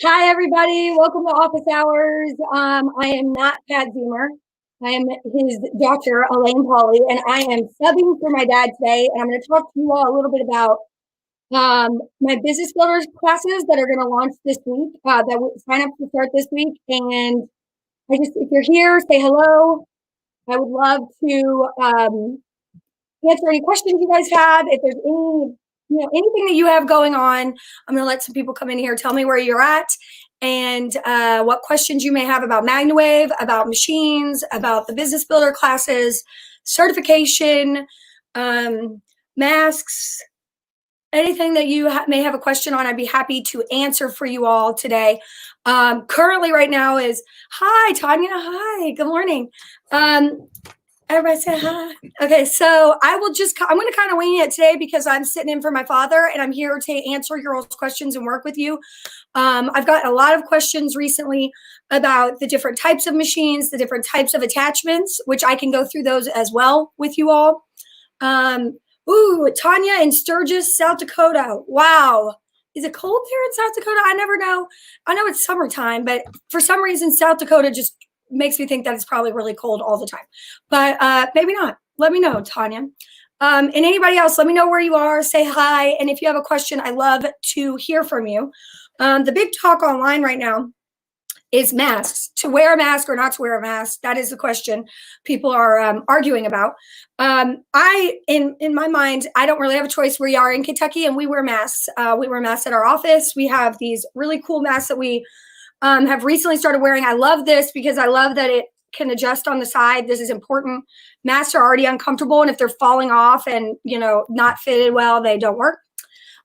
Hi, everybody. Welcome to Office Hours. I am not Pat Zoomer. I am his daughter, Elaine Polly, and I am subbing for my dad today. And I'm going to talk to you all a little bit about my business builders classes that are going to launch this week, that will sign up to start this week. And if you're here, say hello. I would love to answer any questions you guys have. If there's anything that you have going on, I'm going to let some people come in here, tell me where you're at and what questions you may have about MagnaWave, about machines, about the business builder classes, certification, masks, anything that you may have a question on. I'd be happy to answer for you all today. Currently right now is, hi, Tanya. Hi, good morning. Everybody say hi. Okay, so I'm going to kind of wing it today because I'm sitting in for my father and I'm here to answer your all's questions and work with you. I've got a lot of questions recently about the different types of machines, the different types of attachments, which I can go through those as well with you all. Tanya in Sturgis, South Dakota. Wow. Is it cold there in South Dakota? I never know. I know it's summertime, but for some reason, South Dakota just makes me think that it's probably really cold all the time, but maybe not. Let me know, Tanya. And anybody else, let me know where you are, say hi. And if you have a question, I love to hear from you. The big talk online right now is masks, to wear a mask or not to wear a mask. That is the question people are arguing about. In my mind, I don't really have a choice. We are in Kentucky and we wear masks. We wear masks at our office. We have these really cool masks that we have recently started wearing. I love this because I love that it can adjust on the side. This is important. Masks are already uncomfortable, and if they're falling off and not fitted well, they don't work.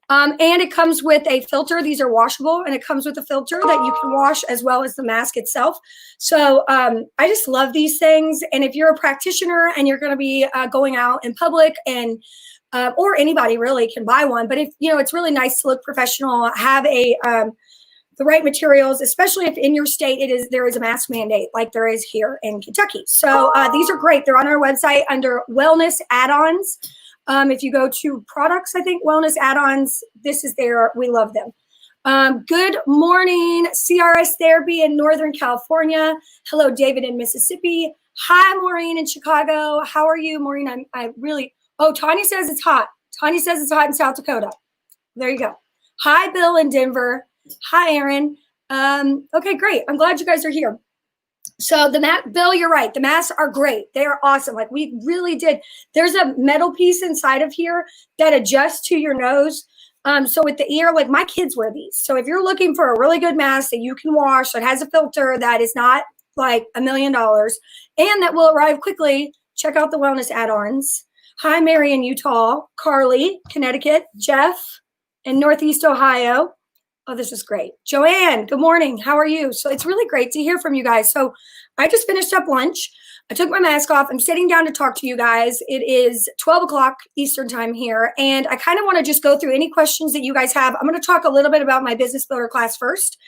And it comes with a filter. These are washable, and it comes with a filter that you can wash as well as the mask itself. So I just love these things. And if you're a practitioner and you're going to be going out in public and or anybody really can buy one, but if it's really nice to look professional, have the right materials, especially if in your state there is a mask mandate like there is here in Kentucky. So these are great. They're on our website under wellness add-ons. If you go to products, I think wellness add-ons, this is there. We love them. Good morning, CRS Therapy in Northern California. Hello, David in Mississippi. Hi, Maureen in Chicago. How are you, Maureen? Tanya says it's hot. Tanya says it's hot in South Dakota. There you go. Hi, Bill in Denver. Hi, Aaron. Okay, great. I'm glad you guys are here. So Bill, you're right. The masks are great. They are awesome. Like we really did. There's a metal piece inside of here that adjusts to your nose. So with the ear, like my kids wear these. So if you're looking for a really good mask that you can wash, that has a filter that is not like $1 million and that will arrive quickly, check out the wellness add-ons. Hi, Mary in Utah, Carly, Connecticut, Jeff in Northeast Ohio. Oh, this is great. Joanne, good morning. How are you? So it's really great to hear from you guys. So I just finished up lunch. I took my mask off. I'm sitting down to talk to you guys. It is 12 o'clock Eastern time here. And I kind of want to just go through any questions that you guys have. I'm going to talk a little bit about my business builder class first.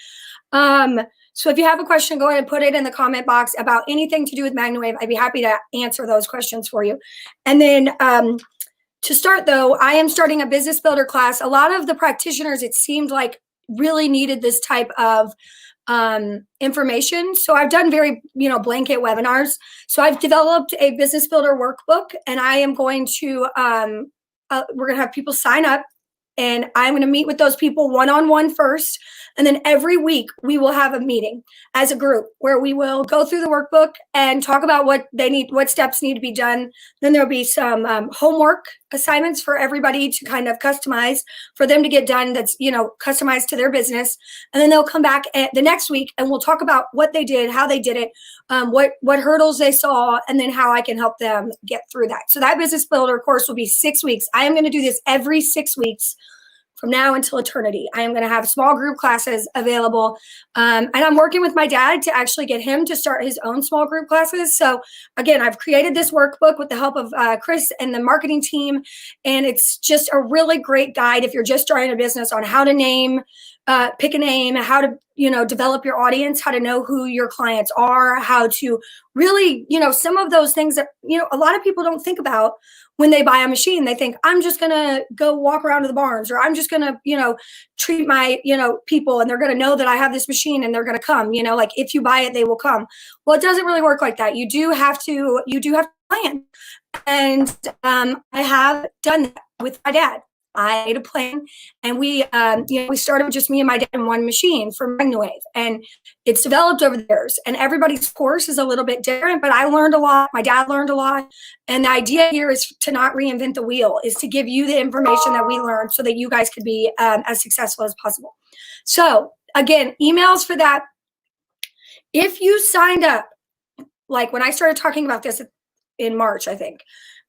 So if you have a question, go ahead and put it in the comment box about anything to do with MagnaWave. I'd be happy to answer those questions for you. And then to start though, I am starting a business builder class. A lot of the practitioners, it seemed like, really needed this type of information. So I've done very, blanket webinars. So I've developed a business builder workbook, and I am going to, we're going to have people sign up, and I'm going to meet with those people one-on-one first. And then every week we will have a meeting as a group where we will go through the workbook and talk about what steps need to be done. Then there'll be some homework assignments for everybody to kind of customize for them to get done. That's, customized to their business. And then they'll come back the next week and we'll talk about what they did, how they did it, what hurdles they saw, and then how I can help them get through that. So that business builder course will be 6 weeks. I am going to do this every 6 weeks from now until eternity. I am going to have small group classes available. And I'm working with my dad to actually get him to start his own small group classes. So again, I've created this workbook with the help of Chris and the marketing team. And it's just a really great guide if you're just starting a business on how to name, pick a name, how to, develop your audience, how to know who your clients are, how to really, some of those things that, a lot of people don't think about when they buy a machine. They think, I'm just going to go walk around to the barns, or I'm just going to, treat my, people, and they're going to know that I have this machine and they're going to come, like if you buy it, they will come. Well, it doesn't really work like that. You do have to plan. And I have done that with my dad. I made a plan, and we started with just me and my dad and one machine for MagnaWave, and it's developed over the years, and everybody's course is a little bit different, but I learned a lot. My dad learned a lot. And the idea here is to not reinvent the wheel, is to give you the information that we learned so that you guys could be as successful as possible. So again, emails for that. If you signed up, like when I started talking about this in March, I think,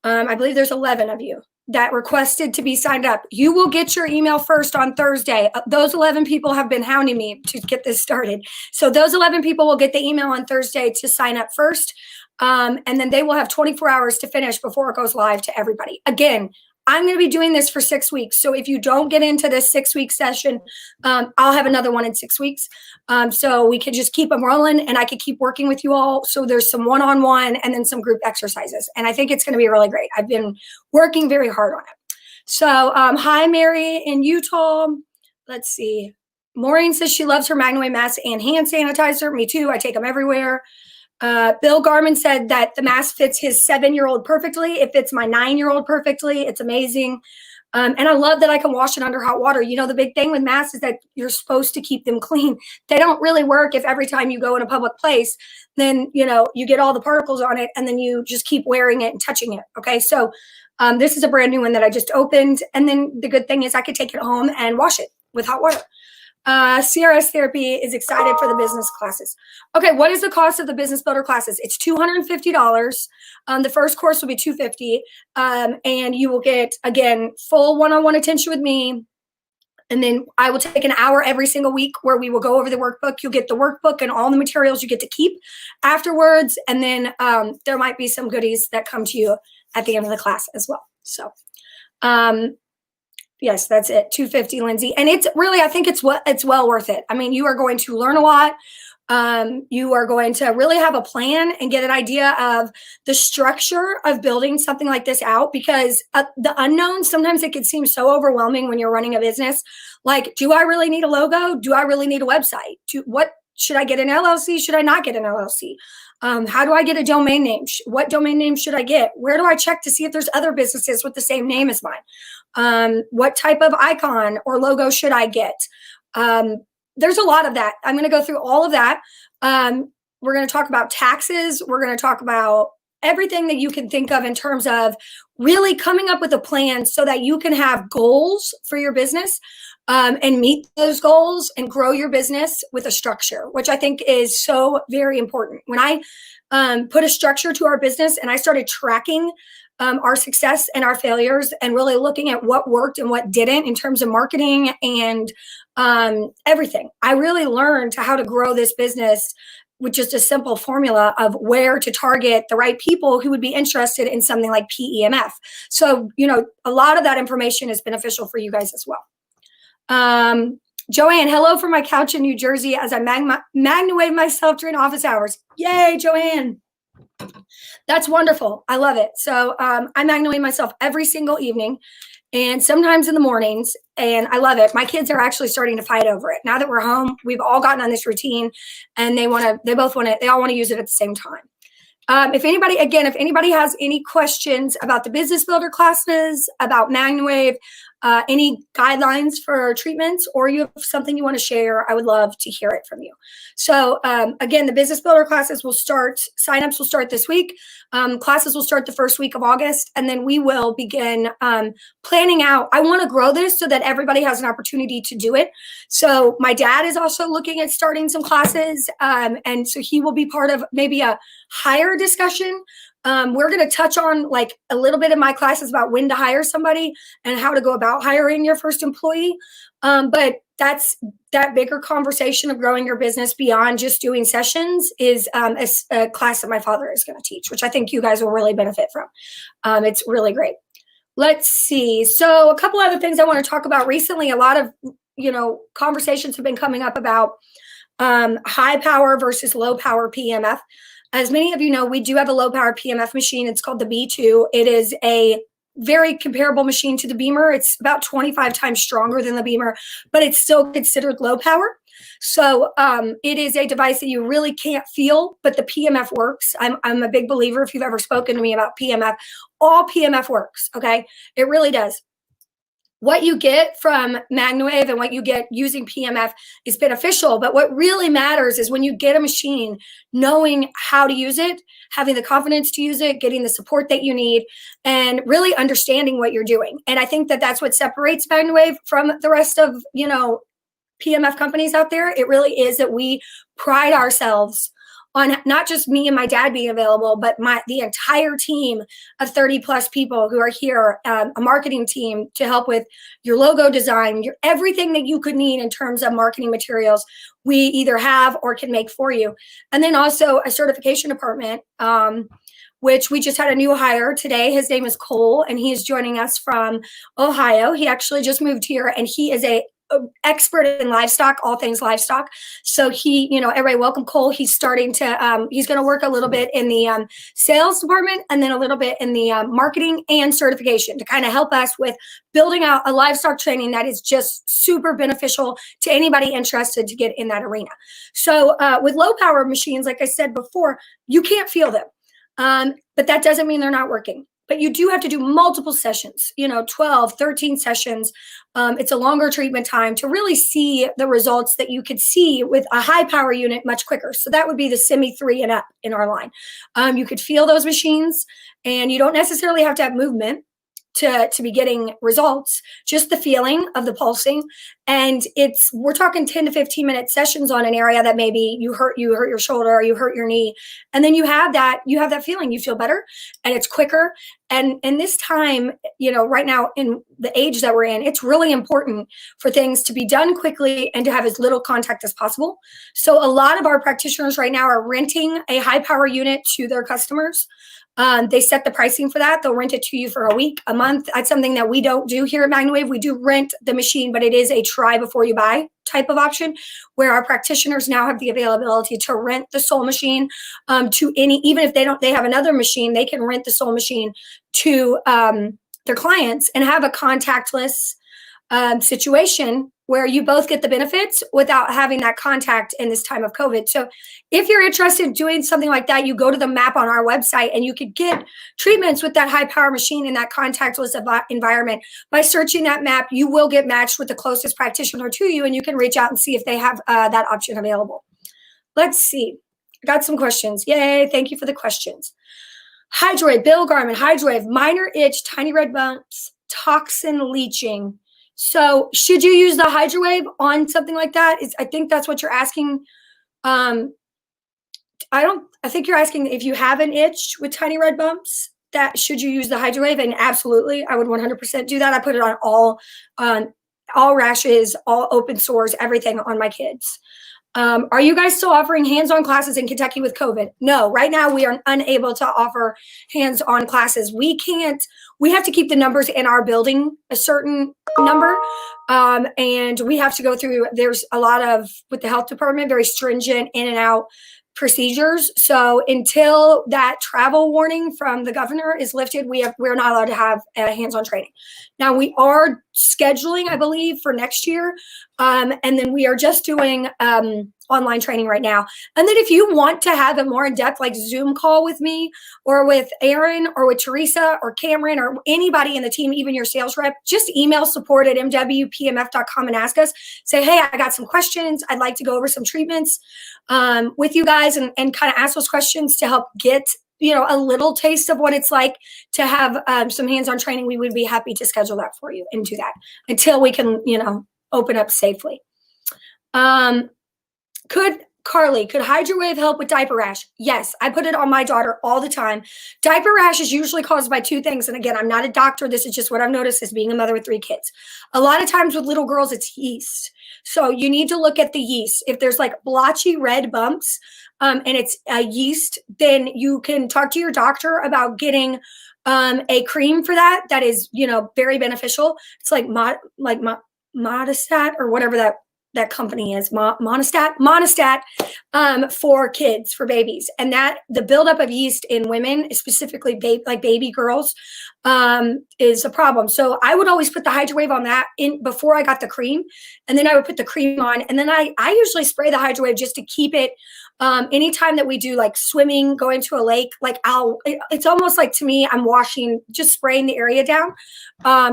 I believe there's 11 of you that requested to be signed up. You will get your email first on Thursday. Those 11 people have been hounding me to get this started. So those 11 people will get the email on Thursday to sign up first. And then they will have 24 hours to finish before it goes live to everybody. Again, I'm going to be doing this for 6 weeks. So if you don't get into this 6-week session, I'll have another one in 6 weeks. So we can just keep them rolling, and I could keep working with you all. So there's some one-on-one and then some group exercises. And I think it's going to be really great. I've been working very hard on it. So hi, Mary in Utah. Let's see. Maureen says she loves her MagnaWave mask and hand sanitizer. Me too. I take them everywhere. Bill Garman said that the mask fits his 7-year-old perfectly. It fits my 9-year-old perfectly. It's amazing. And I love that I can wash it under hot water. The big thing with masks is that you're supposed to keep them clean. They don't really work if every time you go in a public place, then, you get all the particles on it and then you just keep wearing it and touching it. Okay. So this is a brand new one that I just opened. And then the good thing is I could take it home and wash it with hot water. CRS Therapy is excited for the business classes. Okay, what is the cost of the business builder classes? It's $250. The first course will be $250, and you will get, again, full one-on-one attention with me. And then I will take an hour every single week where we will go over the workbook. You'll get the workbook and all the materials you get to keep afterwards. And then there might be some goodies that come to you at the end of the class as well. So, yes, that's it. $250, Lindsay. And it's really, I think it's well worth it. I mean, you are going to learn a lot. You are going to really have a plan and get an idea of the structure of building something like this out, because the unknown, sometimes it can seem so overwhelming when you're running a business. Like, do I really need a logo? Do I really need a website? What should I get an LLC? Should I not get an LLC? How do I get a domain name? What domain name should I get? Where do I check to see if there's other businesses with the same name as mine? What type of icon or logo should I get? There's a lot of that. I'm going to go through all of that. We're going to talk about taxes. We're going to talk about everything that you can think of in terms of really coming up with a plan so that you can have goals for your business and meet those goals and grow your business with a structure, which I think is so very important. When I put a structure to our business and I started tracking our success and our failures and really looking at what worked and what didn't in terms of marketing and everything, I really learned how to grow this business with just a simple formula of where to target the right people who would be interested in something like PEMF. So, a lot of that information is beneficial for you guys as well. Joanne, hello from my couch in New Jersey as I MagnaWave myself during office hours. Yay, Joanne. That's wonderful. I love it. So I MagnaWave myself every single evening and sometimes in the mornings, and I love it. My kids are actually starting to fight over it. Now that we're home, we've all gotten on this routine, and they all want to use it at the same time. If anybody has any questions about the business builder classes, about MagnaWave, any guidelines for treatments, or you have something you want to share, I would love to hear it from you. So again, the business builder classes signups will start this week. Classes will start the first week of August, and then we will begin planning out. I want to grow this so that everybody has an opportunity to do it. So my dad is also looking at starting some classes, and so he will be part of maybe a hire discussion. We're going to touch on like a little bit of my classes about when to hire somebody and how to go about hiring your first employee. But that bigger conversation of growing your business beyond just doing sessions is a class that my father is going to teach, which I think you guys will really benefit from. It's really great. Let's see. So a couple other things I want to talk about recently. A lot of conversations have been coming up about high power versus low power PEMF. As many of you know, we do have a low power PEMF machine. It's called the B2. It is a very comparable machine to the Beamer. It's about 25 times stronger than the Beamer, but it's still considered low power. So it is a device that you really can't feel, but the PEMF works. I'm a big believer. If you've ever spoken to me about PEMF, all PEMF works, okay? It really does. What you get from MagnaWave and what you get using PEMF is beneficial, but what really matters is when you get a machine, knowing how to use it, having the confidence to use it, getting the support that you need, and really understanding what you're doing. And I think that that's what separates MagnaWave from the rest of, PEMF companies out there. It really is that we pride ourselves on not just me and my dad being available, but the entire team of 30 plus people who are here, a marketing team to help with your logo design, everything that you could need in terms of marketing materials, we either have or can make for you. And then also a certification department, which we just had a new hire today. His name is Cole, and he is joining us from Ohio. He actually just moved here, and he is a expert in livestock, all things livestock. So he, everybody welcome Cole. He's starting to, he's going to work a little bit in the sales department and then a little bit in the marketing and certification to kind of help us with building out a livestock training that is just super beneficial to anybody interested to get in that arena. So with low power machines, like I said before, you can't feel them, but that doesn't mean they're not working. But you do have to do multiple sessions, 12, 13 sessions. It's a longer treatment time to really see the results that you could see with a high power unit much quicker. So that would be the Semi 3 and up in our line. You could feel those machines, and you don't necessarily have to have movement to be getting results, just the feeling of the pulsing. And we're talking 10 to 15 minute sessions on an area that maybe you hurt your shoulder or you hurt your knee. And then you have that feeling, you feel better and it's quicker. And in this time, right now in the age that we're in, it's really important for things to be done quickly and to have as little contact as possible. So a lot of our practitioners right now are renting a high power unit to their customers. They set the pricing for that. They'll rent it to you for a week, a month. That's something that we don't do here at MagnaWave. We do rent the machine, but it is a try before you buy type of option where our practitioners now have the availability to rent the Soul machine to even if they have another machine, they can rent the Soul machine to their clients and have a contactless situation where you both get the benefits without having that contact in this time of COVID. So if you're interested in doing something like that, you go to the map on our website and you could get treatments with that high power machine in that contactless environment. By searching that map, you will get matched with the closest practitioner to you, and you can reach out and see if they have that option available. Let's see. I got some questions. Yay. Thank you for the questions. HydroWave, Bill Garman, HydroWave, minor itch, tiny red bumps, toxin leaching. So should you use the HydroWave on something like that? I think that's what you're asking. I think you're asking if you have an itch with tiny red bumps, that should you use the HydroWave? And absolutely, I would 100% do that. I put it on all rashes, all open sores, everything on my kids. Are you guys still offering hands-on classes in Kentucky with COVID? No, right now we are unable to offer hands-on classes. We have to keep the numbers in our building a certain number. And we have to go through, there's a lot of, with the health department, very stringent in and out procedures. So until that travel warning from the governor is lifted, we're not allowed to have hands-on training. Now we are scheduling, I believe, for next year. And then we are just doing online training right now. And then if you want to have a more in-depth like Zoom call with me or with Aaron or with Teresa or Cameron or anybody in the team, even your sales rep, just email support@mwpmf.com and ask us. Say, hey, I got some questions. I'd like to go over some treatments with you guys and kind of ask those questions to help get a little taste of what it's like to have some hands-on training. We would be happy to schedule that for you and do that until we can, open up safely. Could HydroWave help with diaper rash? Yes, I put it on my daughter all the time. Diaper rash is usually caused by two things. And again, I'm not a doctor. This is just what I've noticed as being a mother with 3 kids. A lot of times with little girls, it's yeast. So you need to look at the yeast. If there's like blotchy red bumps and it's a yeast, then you can talk to your doctor about getting a cream for that. That is, very beneficial. It's like Monostat or whatever that company is, Monostat, for kids, for babies. And that the buildup of yeast in women, specifically baby girls, is a problem. So I would always put the HydroWave on that in before I got the cream. And then I would put the cream on. And then I usually spray the HydroWave just to keep it. Anytime that we do like swimming, going to a lake, like it's almost like, to me, I'm washing, just spraying the area down.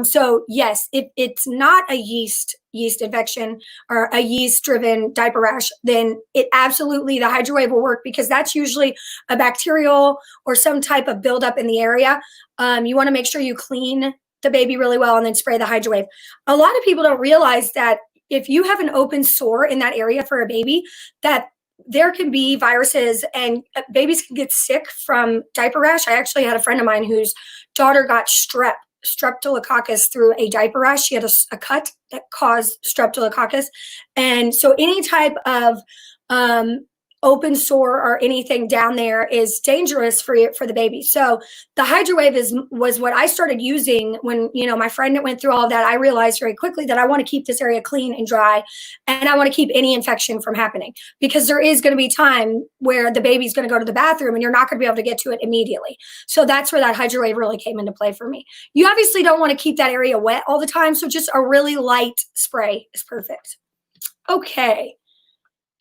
So yes, if it's not a yeast infection or a yeast driven diaper rash, then it absolutely, the HydroWave will work, because that's usually a bacterial or some type of buildup in the area. You want to make sure you clean the baby really well and then spray the HydroWave. A lot of people don't realize that if you have an open sore in that area for a baby, that there can be viruses and babies can get sick from diaper rash. I actually had a friend of mine whose daughter got streptococcus through a diaper rash. She had a cut that caused streptococcus. And so any type of open sore or anything down there is dangerous for the baby. So the HydroWave was what I started using when, my friend that went through all of that. I realized very quickly that I want to keep this area clean and dry, and I want to keep any infection from happening, because there is going to be time where the baby's going to go to the bathroom and you're not going to be able to get to it immediately. So that's where that HydroWave really came into play for me. You obviously don't want to keep that area wet all the time, so just a really light spray is perfect. Okay.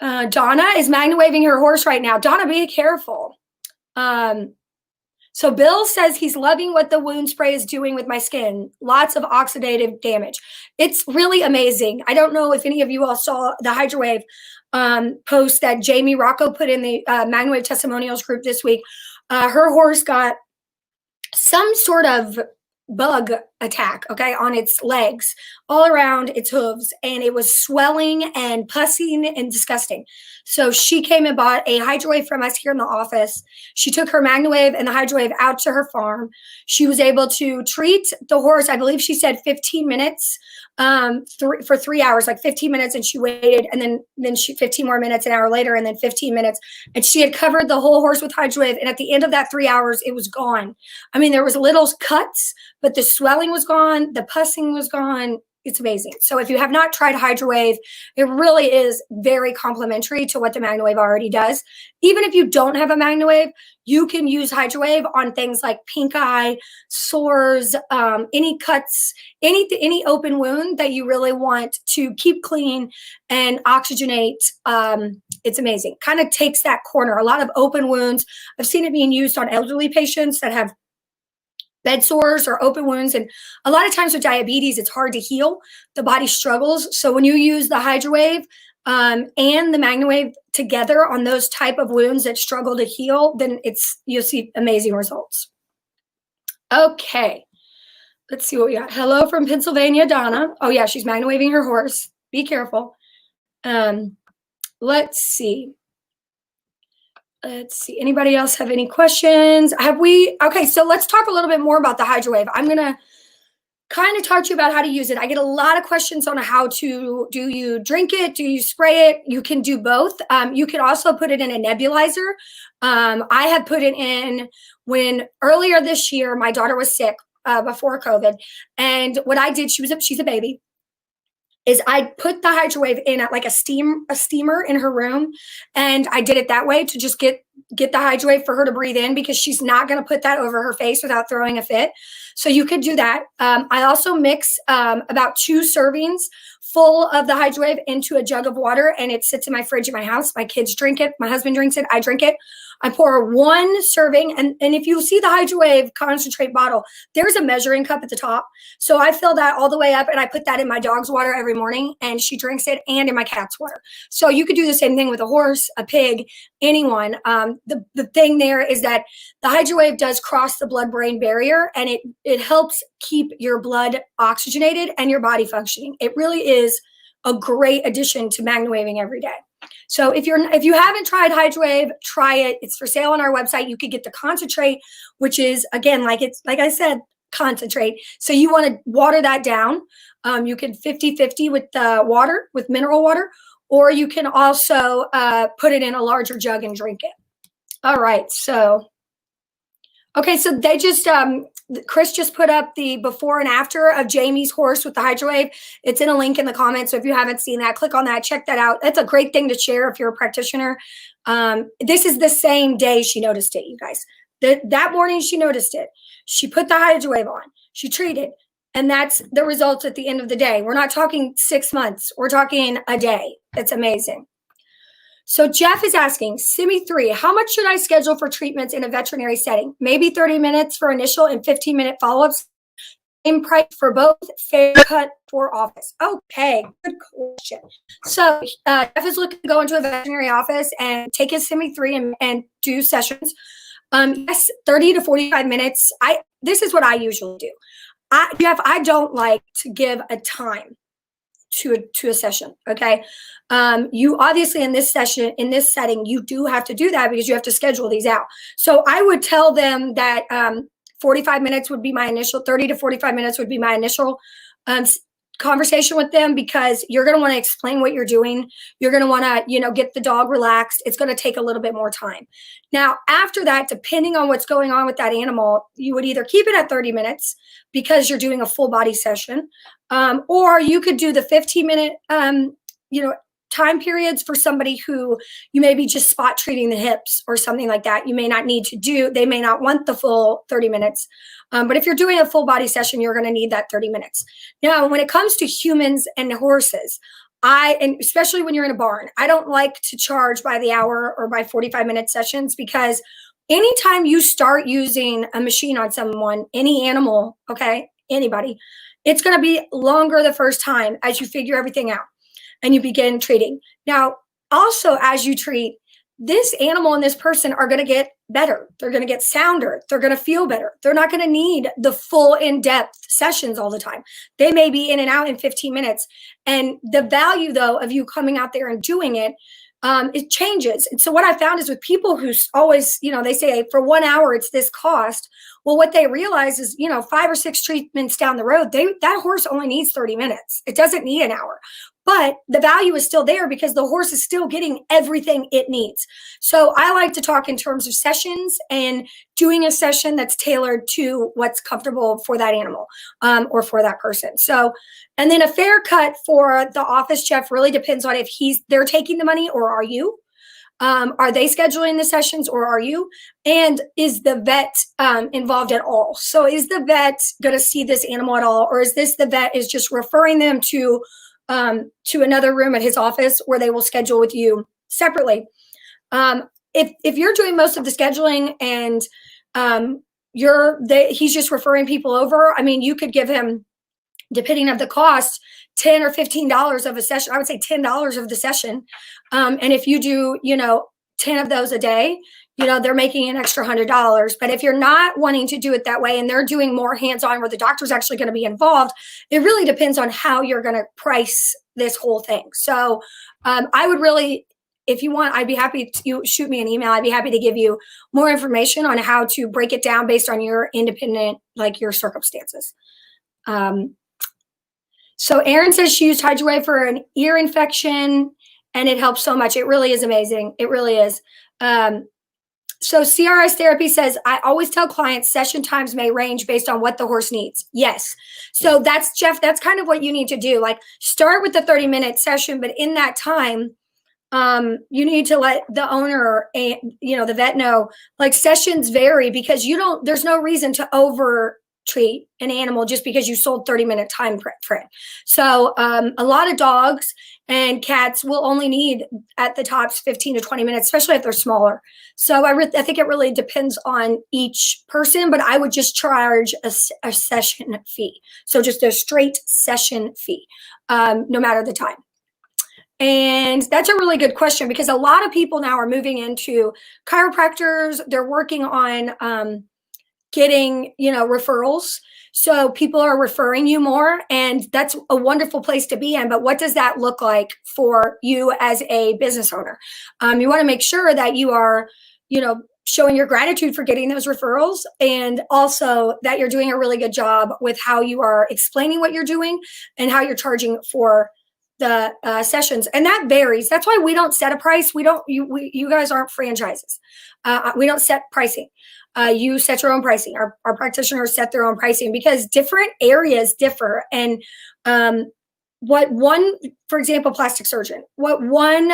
Donna is MagnaWaving her horse right now. Donna, be careful. So Bill says he's loving what the wound spray is doing with my skin. Lots of oxidative damage. It's really amazing. I don't know if any of you all saw the HydroWave post that Jamie Rocco put in the MagnaWave testimonials group this week. Her horse got some sort of bug attack, okay, on its legs, all around its hooves, and it was swelling and pussing and disgusting. So she came and bought a HydroWave from us here in the office. She took her MagnaWave and the HydroWave out to her farm. She was able to treat the horse, I believe she said 15 minutes, for 3 hours, like 15 minutes, and she waited, and then she 15 more minutes an hour later, and then 15 minutes, and she had covered the whole horse with HydroWave, and at the end of that 3 hours, it was gone. I mean, there was little cuts, but the swelling was gone, the pussing was gone. It's amazing. So if you have not tried HydroWave, it really is very complimentary to what the MagnaWave already does. Even if you don't have a MagnaWave, you can use HydroWave on things like pink eye, sores, any cuts, any open wound that you really want to keep clean and oxygenate. It's amazing. Kind of takes that corner. A lot of open wounds. I've seen it being used on elderly patients that have bed sores or open wounds. And a lot of times with diabetes, it's hard to heal. The body struggles. So when you use the HydroWave and the MagnaWave together on those type of wounds that struggle to heal, then you'll see amazing results. Okay. Let's see what we got. Hello from Pennsylvania, Donna. Oh yeah, she's MagnaWaving her horse. Be careful. Let's see. Anybody else have any questions? Okay, so let's talk a little bit more about the HydroWave. I'm going to kind of talk to you about how to use it. I get a lot of questions on how to, do you drink it? Do you spray it? You can do both. You can also put it in a nebulizer. I had put it in when earlier this year, my daughter was sick before COVID. And what I did, she's a baby, is I put the HydroWave in at like a steamer in her room. And I did it that way to just get the HydroWave for her to breathe in, because she's not going to put that over her face without throwing a fit. So you could do that. I also mix about 2 servings full of the HydroWave into a jug of water, and it sits in my fridge at my house. My kids drink it. My husband drinks it. I drink it. I pour 1 serving, and if you see the HydroWave concentrate bottle, there's a measuring cup at the top. So I fill that all the way up, and I put that in my dog's water every morning, and she drinks it, and in my cat's water. So you could do the same thing with a horse, a pig, anyone. The thing there is that the HydroWave does cross the blood-brain barrier, and it helps keep your blood oxygenated and your body functioning. It really is a great addition to MagnaWaving every day. So if you haven't tried HydroWave, try it. It's for sale on our website. You could get the concentrate, which is, again, like I said, concentrate. So you want to water that down. You can 50-50 with the water, with mineral water, or you can also put it in a larger jug and drink it. All right. So, okay. So they just, Chris just put up the before and after of Jamie's horse with the HydroWave. It's in a link in the comments. So if you haven't seen that, click on that, check that out. That's a great thing to share if you're a practitioner. This is the same day she noticed it, you guys. That morning she noticed it. She put the HydroWave on. She treated. And that's the results at the end of the day. We're not talking 6 months. We're talking a day. It's amazing. So Jeff is asking, Simi 3, how much should I schedule for treatments in a veterinary setting? Maybe 30 minutes for initial and 15-minute follow-ups. Same price for both, fair cut for office. Okay, good question. So Jeff is looking to go into a veterinary office and take his Simi 3 and do sessions. Yes, 30 to 45 minutes. This is what I usually do. Jeff, I don't like to give a time to a session. Okay. You obviously in this setting, you do have to do that because you have to schedule these out. So I would tell them that 45 minutes would be my initial, 30 to 45 minutes would be my initial conversation with them, because you're going to want to explain what you're doing. You're going to want to, get the dog relaxed. It's going to take a little bit more time. Now, after that, depending on what's going on with that animal, you would either keep it at 30 minutes because you're doing a full body session, or you could do the 15-minute, time periods for somebody who you may be just spot treating the hips or something like that. You may not need to they may not want the full 30 minutes. But if you're doing a full body session, you're going to need that 30 minutes. Now, when it comes to humans and horses, and especially when you're in a barn, I don't like to charge by the hour or by 45-minute sessions, because anytime you start using a machine on someone, any animal, okay, anybody, it's going to be longer the first time as you figure everything out and you begin treating. Now, also as you treat, this animal and this person are going to get better. They're going to get sounder. They're going to feel better. They're not going to need the full in-depth sessions all the time. They may be in and out in 15 minutes. And the value, though, of you coming out there and doing it, it changes. And so what I found is with people who always, they say for 1 hour, it's this cost. Well, what they realize is, 5 or 6 treatments down the road, that horse only needs 30 minutes. It doesn't need an hour. But the value is still there because the horse is still getting everything it needs. So I like to talk in terms of sessions and doing a session that's tailored to what's comfortable for that animal or for that person. So, and then a fair cut for the office chef really depends on if they're taking the money or are you. Are they scheduling the sessions or are you? And is the vet involved at all? So is the vet going to see this animal at all? Or is the vet is just referring them to another room at his office where they will schedule with you separately? If you're doing most of the scheduling and he's just referring people over, you could give him, depending on the cost, $10 or $15 of a session. I would say $10 of the session. And if you do, 10 of those a day, they're making an extra $100. But if you're not wanting to do it that way and they're doing more hands-on where the doctor's actually going to be involved, it really depends on how you're going to price this whole thing. So I would really, if you want, I'd be happy to shoot me an email. I'd be happy to give you more information on how to break it down based on your independent, your circumstances. So Erin says she used HydroWave for an ear infection and it helps so much. It really is amazing. It really is. So CRS Therapy says, I always tell clients session times may range based on what the horse needs. Yes. So that's, Jeff, that's kind of what you need to do. Start with the 30-minute session, but in that time, you need to let the owner and, the vet know, sessions vary because there's no reason to over treat an animal just because you sold 30-minute time frame. So a lot of dogs and cats will only need at the tops 15 to 20 minutes, especially if they're smaller. So I think it really depends on each person, but I would just charge a session fee. So just a straight session fee, no matter the time. And that's a really good question because a lot of people now are moving into chiropractors. They're working on getting, referrals. So people are referring you more, and that's a wonderful place to be in. But what does that look like for you as a business owner? You want to make sure that you are, showing your gratitude for getting those referrals, and also that you're doing a really good job with how you are explaining what you're doing and how you're charging for the sessions. And that varies. That's why we don't set a price. You guys aren't franchises. We don't set pricing. you set your own pricing. Our practitioners set their own pricing because different areas differ. And what one, for example, plastic surgeon, what one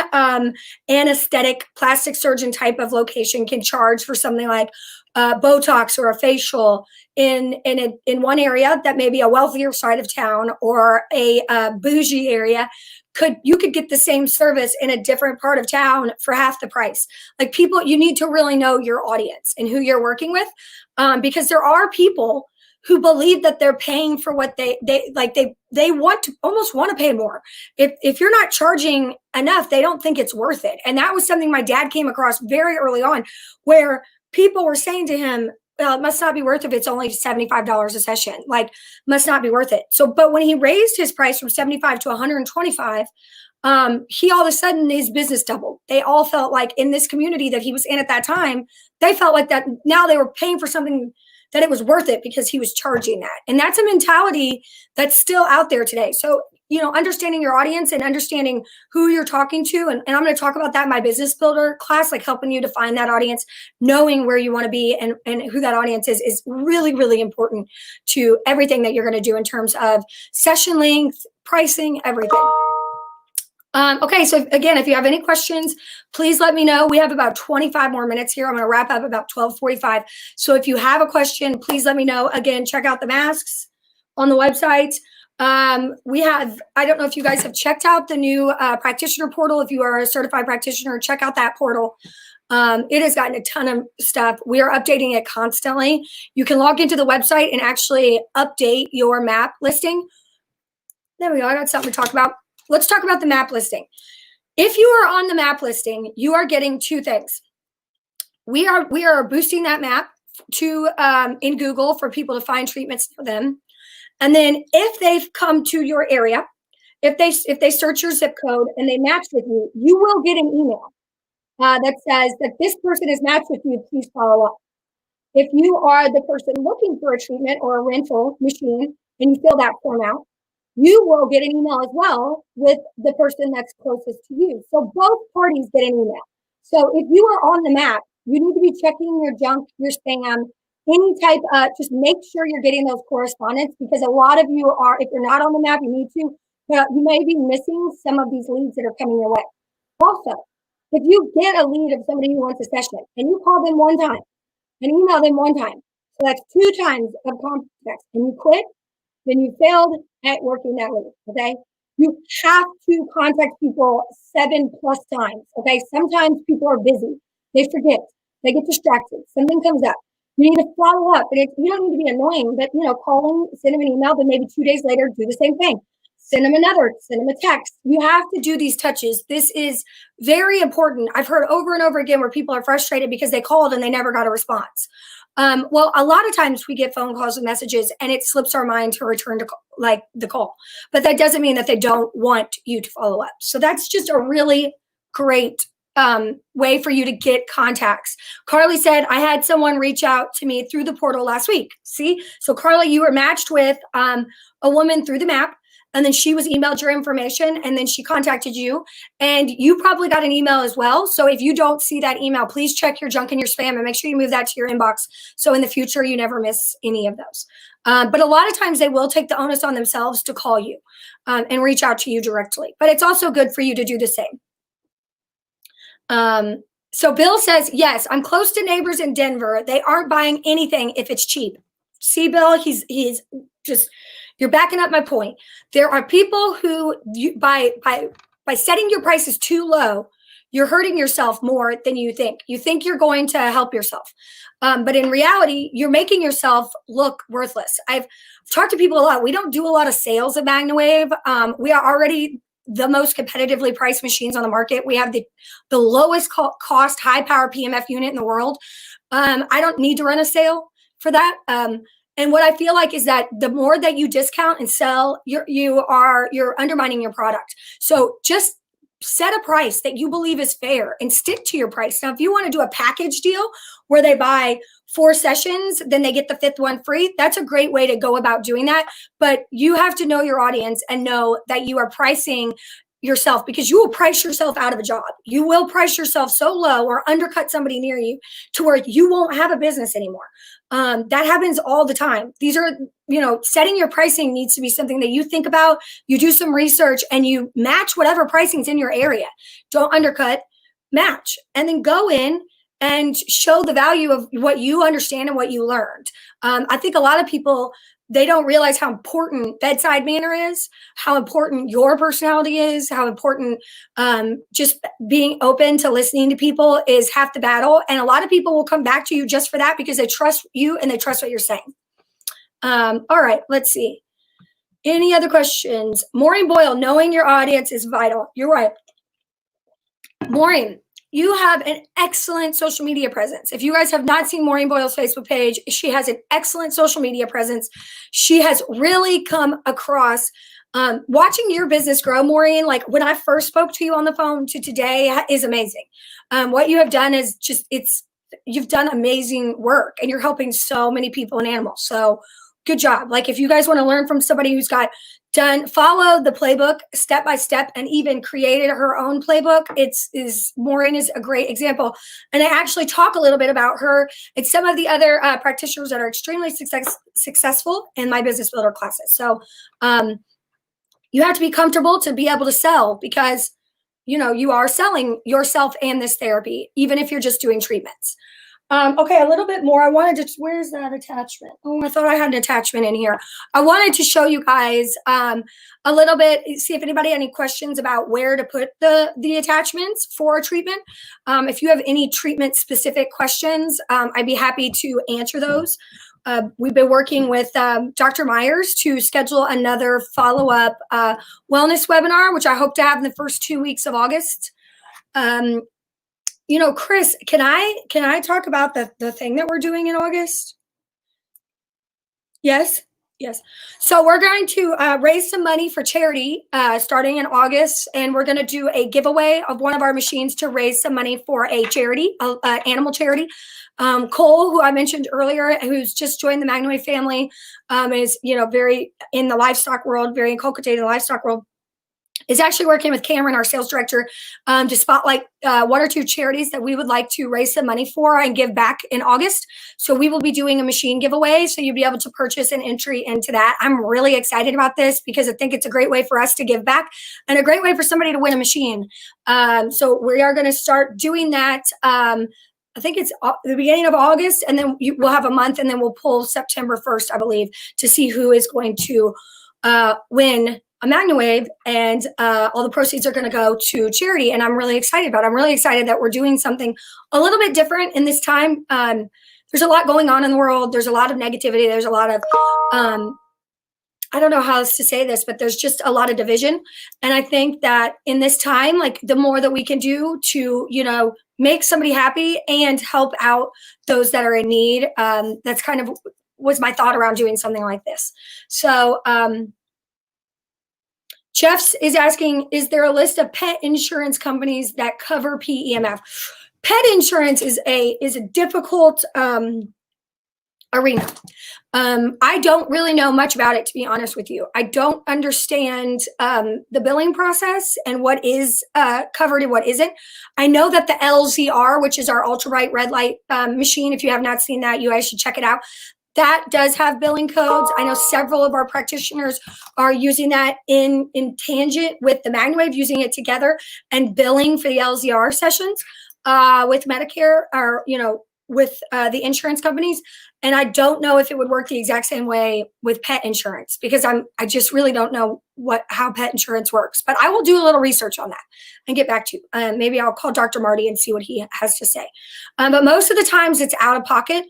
anesthetic plastic surgeon type of location can charge for something like Botox or a facial in one area that may be a wealthier side of town or a bougie area, you could get the same service in a different part of town for half the price. Like, people, you need to really know your audience and who you're working with, because there are people who believe that they're paying for what they almost want to pay more. If you're not charging enough, they don't think it's worth it. And that was something my dad came across very early on, where people were saying to him, well, it must not be worth it if it's only $75 a session. Like, must not be worth it. So, but when he raised his price from 75 to 125, he all of a sudden, his business doubled. They all felt like, in this community that he was in at that time, they felt like that now they were paying for something that it was worth it because he was charging that. And that's a mentality that's still out there today. So, understanding your audience and understanding who you're talking to. And I'm going to talk about that in my business builder class, like helping you to find that audience, knowing where you want to be and who that audience is really, really important to everything that you're going to do in terms of session length, pricing, everything. Okay, so again, if you have any questions, please let me know. We have about 25 more minutes here. I'm going to wrap up about 12:45. So if you have a question, please let me know. Again, check out the masks on the website. We have, I don't know if you guys have checked out the new practitioner portal. If you are a certified practitioner, check out that portal. It has gotten a ton of stuff. We are updating it constantly. You can log into the website and actually update your map listing. There we go. I got something to talk about. Let's talk about the map listing. If you are on the map listing, you are getting two things. We are boosting that map to in Google for people to find treatments for them. And then if they've come to your area, if they search your zip code and they match with you, you will get an email that says that this person is matched with you. Please follow up. If you are the person looking for a treatment or a rental machine and you fill that form out, you will get an email as well with the person that's closest to you. So both parties get an email. So if you are on the map, you need to be checking your junk, your spam, any type of, just make sure you're getting those correspondence, because a lot of you are, if you're not on the map, you need to, you may be missing some of these leads that are coming your way. Also, if you get a lead of somebody who wants a session and you call them one time and email them one time, so that's 2 times of contact, and you quit, then you failed at working that lead, okay? You have to contact people 7+ times, okay? Sometimes people are busy. They forget. They get distracted. Something comes up. You need to follow up. And you don't need to be annoying, but, call them, send them an email, then maybe 2 days later, do the same thing. Send them another, send them a text. You have to do these touches. This is very important. I've heard over and over again where people are frustrated because they called and they never got a response. Well, a lot of times we get phone calls and messages and it slips our mind to return to the call, but that doesn't mean that they don't want you to follow up. So that's just a really great way for you to get contacts. Carly said, I had someone reach out to me through the portal last week. See, so Carly, you were matched with a woman through the map. And then she was emailed your information and then she contacted you, and you probably got an email as well. So if you don't see that email, please check your junk and your spam and make sure you move that to your inbox. So in the future, you never miss any of those. But a lot of times they will take the onus on themselves to call you and reach out to you directly. But it's also good for you to do the same. So Bill says, yes, I'm close to neighbors in Denver. They aren't buying anything if it's cheap. See, Bill, he's just... You're backing up my point. There are people who, by setting your prices too low, you're hurting yourself more than you think. You think you're going to help yourself. But in reality, you're making yourself look worthless. I've talked to people a lot. We don't do a lot of sales at MagnaWave. We are already the most competitively priced machines on the market. We have the lowest cost, high power PEMF unit in the world. I don't need to run a sale for that. And what I feel like is that the more that you discount and sell, you're undermining your product. So just set a price that you believe is fair and stick to your price. Now, if you want to do a package deal where they buy 4 sessions, then they get the 5th one free, that's a great way to go about doing that. But you have to know your audience and know that you are pricing yourself, because you will price yourself out of a job. You will price yourself so low or undercut somebody near you to where you won't have a business anymore. That happens all the time. These are, setting your pricing needs to be something that you think about, you do some research, and you match whatever pricing's in your area. Don't undercut, match, and then go in and show the value of what you understand and what you learned. I think a lot of people, they don't realize how important bedside manner is, how important your personality is, how important just being open to listening to people is half the battle. And a lot of people will come back to you just for that, because they trust you and they trust what you're saying. All right, let's see. Any other questions? Maureen Boyle, knowing your audience is vital. You're right. Maureen, you have an excellent social media presence. If you guys have not seen Maureen Boyle's Facebook page, she has an excellent social media presence. She has really come across, watching your business grow, Maureen, like when I first spoke to you on the phone to today is amazing. What you have done is just, you've done amazing work, and you're helping so many people and animals. So good job. Like, if you guys want to learn from somebody who's followed the playbook step by step and even created her own playbook, Maureen is a great example. And I actually talk a little bit about her and some of the other practitioners that are extremely successful in my business builder classes. So you have to be comfortable to be able to sell, because you are selling yourself and this therapy, even if you're just doing treatments. Okay, a little bit more. I wanted to, where's that attachment? Oh, I thought I had an attachment in here. I wanted to show you guys a little bit, see if anybody had any questions about where to put the attachments for a treatment. If you have any treatment specific questions, I'd be happy to answer those. We've been working with Dr. Myers to schedule another follow-up wellness webinar, which I hope to have in the first 2 weeks of August. Chris, can I talk about the thing that we're doing in August? Yes. So we're going to raise some money for charity starting in August, and we're going to do a giveaway of one of our machines to raise some money for a charity, animal charity. Cole, who I mentioned earlier, who's just joined the MagnaWave family, is very in the livestock world, very inculcated in the livestock world, is actually working with Cameron, our sales director, to spotlight 1 or 2 charities that we would like to raise some money for and give back in August. So we will be doing a machine giveaway, so you'll be able to purchase an entry into that. I'm really excited about this because I think it's a great way for us to give back and a great way for somebody to win a machine. So we are going to start doing that. I think it's the beginning of August, and then we'll have a month, and then we'll pull September 1st, I believe, to see who is going to win a MagnaWave, and all the proceeds are going to go to charity. And I'm really excited about it. I'm really excited that we're doing something a little bit different in this time. There's a lot going on in the world. There's a lot of negativity. There's a lot of, I don't know how else to say this, but there's just a lot of division. And I think that in this time, like, the more that we can do to, make somebody happy and help out those that are in need, that's kind of was my thought around doing something like this. So, Jeff's is asking, is there a list of pet insurance companies that cover PEMF? Pet insurance is a difficult arena. I don't really know much about it, to be honest with you. I don't understand the billing process and what is covered and what isn't. I know that the LZR, which is our ultra-bright red light machine, if you have not seen that, you guys should check it out. That does have billing codes. I know several of our practitioners are using that in tangent with the MagnaWave, using it together and billing for the LZR sessions with Medicare, or with the insurance companies. And I don't know if it would work the exact same way with pet insurance, because I just really don't know how pet insurance works. But I will do a little research on that and get back to you. Maybe I'll call Dr. Marty and see what he has to say. But most of the times it's out of pocket.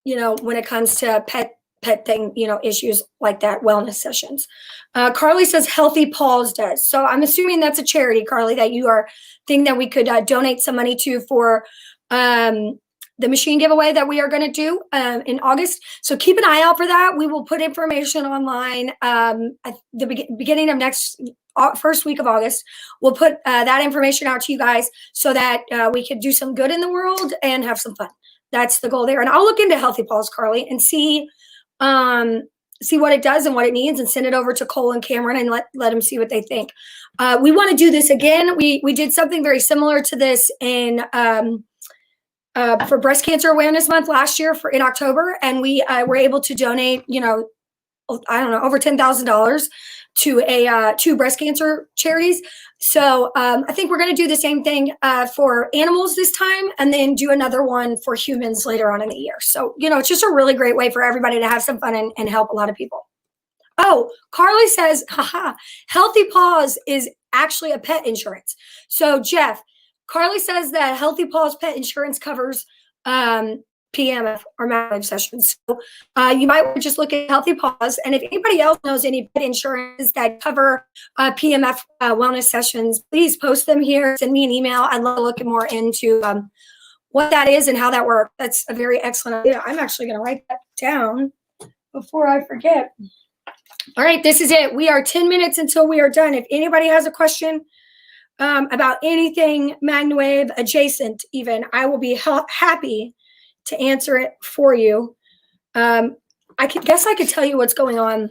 When it comes to pet thing, issues like that, wellness sessions. Carly says Healthy Paws does. So I'm assuming that's a charity, Carly, that you are thinking that we could donate some money to for the machine giveaway that we are going to do in August. So keep an eye out for that. We will put information online at the beginning of first week of August. We'll put that information out to you guys so that we could do some good in the world and have some fun. That's the goal there. And I'll look into Healthy Paws, Carly, and see see what it does and what it needs, and send it over to Cole and Cameron and let them see what they think. We want to do this again. We did something very similar to this in for Breast Cancer Awareness Month last year in October, and we were able to donate, I don't know, over $10,000 to two breast cancer charities. So I think we're going to do the same thing for animals this time, and then do another one for humans later on in the year. So, it's just a really great way for everybody to have some fun and help a lot of people. Oh, Carly says, haha, Healthy Paws is actually a pet insurance. So Jeff, Carly says that Healthy Paws pet insurance covers PEMF or MagnaWave sessions. So you might just look at Healthy Paws. And if anybody else knows any pet insurance that cover PEMF wellness sessions, please post them here. Send me an email. I'd love to look more into what that is and how that works. That's a very excellent idea. I'm actually going to write that down before I forget. All right, this is it. We are 10 minutes until we are done. If anybody has a question about anything MagnaWave adjacent even, I will be happy to answer it for you. I guess I could tell you what's going on,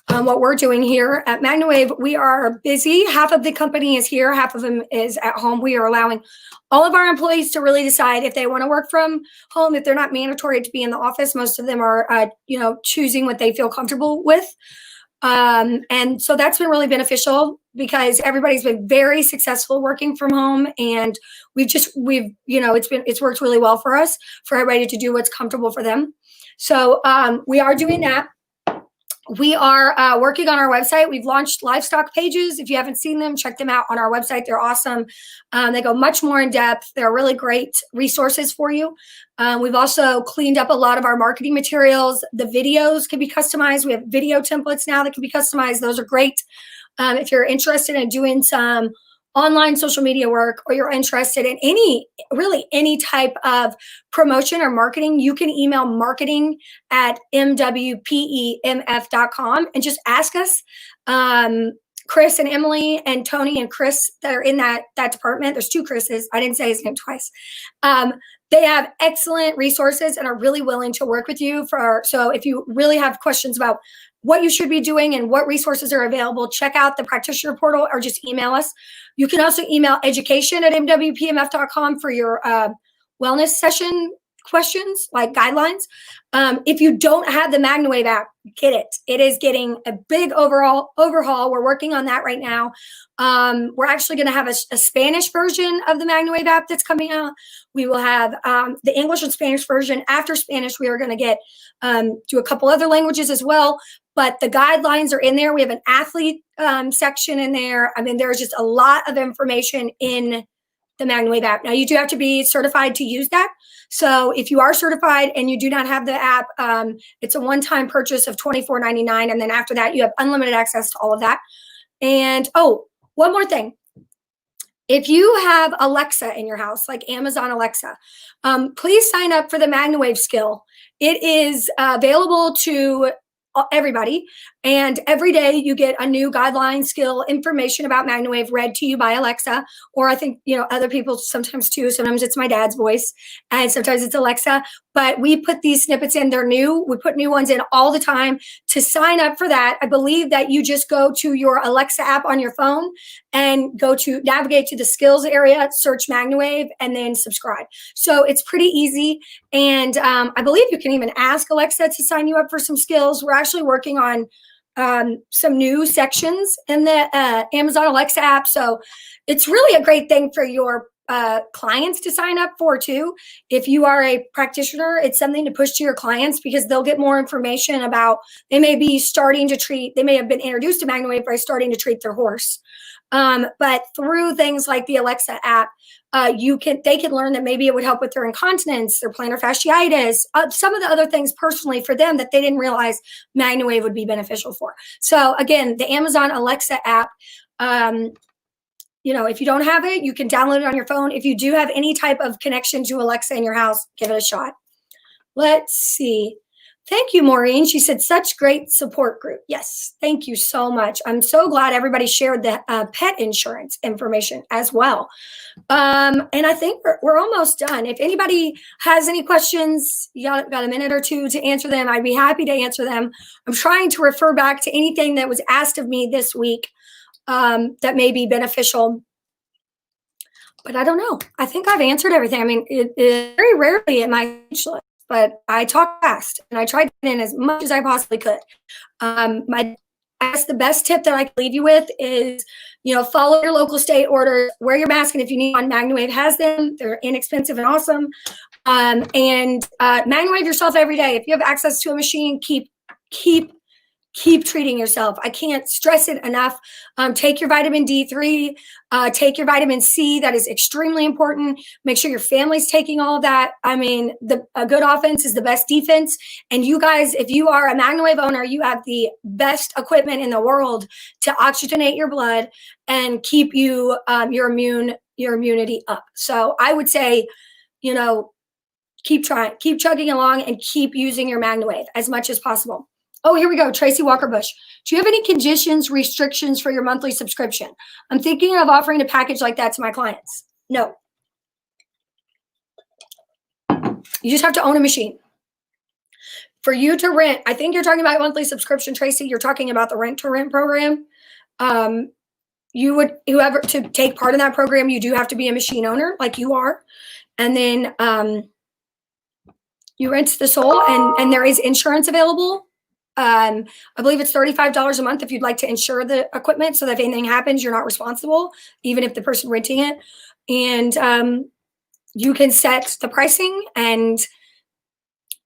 what we're doing here at MagnaWave. We are busy. Half of the company is here. Half of them is at home. We are allowing all of our employees to really decide if they want to work from home, if they're not mandatory to be in the office. Most of them are, choosing what they feel comfortable with. And so that's been really beneficial because everybody's been very successful working from home, and it's worked really well for us, for everybody to do what's comfortable for them. So we are doing that. We are working on our website. We've launched livestock pages. If you haven't seen them, check them out on our website. They're awesome. They go much more in depth. They're really great resources for you. We've also cleaned up a lot of our marketing materials. The videos can be customized. We have video templates now that can be customized. Those are great. If you're interested in doing some online social media work, or you're interested in any type of promotion or marketing, you can email marketing@mwpemf.com and just ask us. Chris and Emily and Tony and Chris that are in that department. There's two Chris's. I didn't say his name twice. They have excellent resources and are really willing to work with you so if you really have questions about what you should be doing and what resources are available, check out the practitioner portal or just email us. You can also email education@mwpemf.com for your wellness session questions, like guidelines. If you don't have the MagnaWave app, get it. It is getting a big overhaul. We're working on that right now. We're actually going to have a Spanish version of the MagnaWave app that's coming out. We will have the English and Spanish version. After Spanish, we are going to get do a couple other languages as well. But the guidelines are in there. We have an athlete section in there. I mean, there's just a lot of information in the MagnaWave app. Now, you do have to be certified to use that. So if you are certified and you do not have the app, it's a one-time purchase of $24.99. And then after that, you have unlimited access to all of that. And, one more thing. If you have Alexa in your house, like Amazon Alexa, please sign up for the MagnaWave skill. It is available to everybody, and every day you get a new guideline, skill, information about MagnaWave read to you by Alexa, or I think other people sometimes too. Sometimes it's my dad's voice, and sometimes it's Alexa. But we put these snippets in. They're new. We put new ones in all the time. To sign up for that, I believe that you just go to your Alexa app on your phone and navigate to the skills area, search MagnaWave, and then subscribe. So it's pretty easy. And I believe you can even ask Alexa to sign you up for some skills. We're actually working on some new sections in the Amazon Alexa app. So it's really a great thing for your clients to sign up for too. If you are a practitioner, it's something to push to your clients because they'll get more information about, they may have been introduced to MagnaWave by starting to treat their horse. But through things like the Alexa app, they can learn that maybe it would help with their incontinence, their plantar fasciitis, some of the other things personally for them that they didn't realize MagnaWave would be beneficial for. So again, the Amazon Alexa app, if you don't have it, you can download it on your phone. If you do have any type of connection to Alexa in your house, give it a shot. Let's see. Thank you, Maureen. She said, such great support group. Yes, thank you so much. I'm so glad everybody shared the pet insurance information as well. And I think we're almost done. If anybody has any questions, you got a minute or two to answer them, I'd be happy to answer them. I'm trying to refer back to anything that was asked of me this week that may be beneficial. But I don't know. I think I've answered everything. I mean, very rarely am I speechless, but I talk fast and I tried to get in as much as I possibly could. I guess the best tip that I can leave you with is, follow your local state order, wear your mask, and if you need one, MagnaWave has them. They're inexpensive and awesome. And MagnaWave yourself every day. If you have access to a machine, keep treating yourself. I can't stress it enough. Take your vitamin D3, take your vitamin C. That is extremely important. Make sure your family's taking all of that. I mean, a good offense is the best defense. And you guys, if you are a MagnaWave owner, you have the best equipment in the world to oxygenate your blood and keep your immunity up. So I would say, keep trying, keep chugging along, and keep using your MagnaWave as much as possible. Oh, here we go. Tracy Walker Bush. Do you have any conditions, restrictions for your monthly subscription? I'm thinking of offering a package like that to my clients. No. You just have to own a machine. For you to rent, I think you're talking about monthly subscription, Tracy. You're talking about the rent-to-rent program. Whoever to take part in that program, you do have to be a machine owner like you are. And then you rent the soul, and there is insurance available. I believe it's $35 a month if you'd like to insure the equipment so that if anything happens, you're not responsible, even if the person renting it. And you can set the pricing and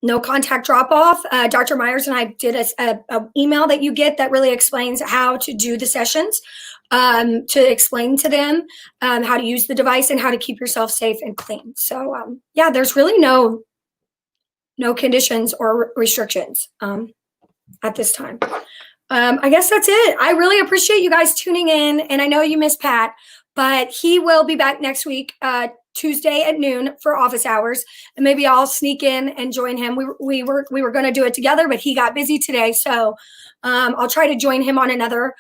no contact drop off. Dr. Myers and I did a email that you get that really explains how to do the sessions, to explain to them how to use the device and how to keep yourself safe and clean. So yeah, there's really no conditions or restrictions at this time. I guess that's it. I really appreciate you guys tuning in, and I know you miss Pat, but he will be back next week, Tuesday at noon for office hours, and maybe I'll sneak in and join him. We were going to do it together, but he got busy today, so I'll try to join him on another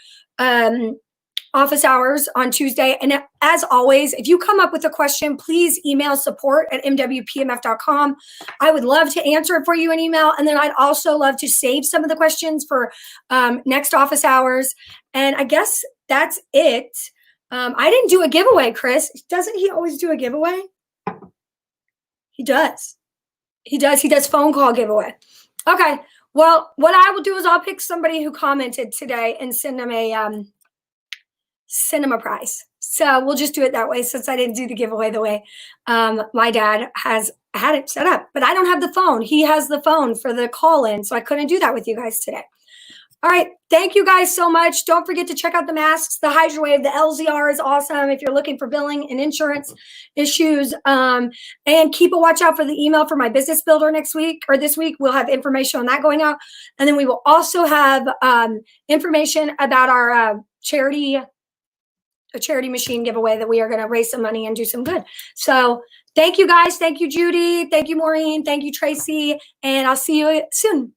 office hours on Tuesday. And as always, if you come up with a question, please email support@mwpmf.com. I would love to answer it for you in email. And then I'd also love to save some of the questions for next office hours. And I guess that's it. I didn't do a giveaway, Chris. Doesn't he always do a giveaway? He does. He does phone call giveaway. Okay. Well, what I will do is I'll pick somebody who commented today and send them a prize. So we'll just do it that way, since I didn't do the giveaway the way my dad had it set up. But I don't have the phone. He has the phone for the call-in, so I couldn't do that with you guys today. All right. Thank you guys so much. Don't forget to check out the masks, the HydroWave, the LZR is awesome if you're looking for billing and insurance issues. And keep a watch out for the email for my business builder next week or this week. We'll have information on that going out. And then we will also have information about our charity machine giveaway that we are going to raise some money and do some good. So thank you guys. Thank you, Judy. Thank you, Maureen. Thank you, Tracy. And I'll see you soon.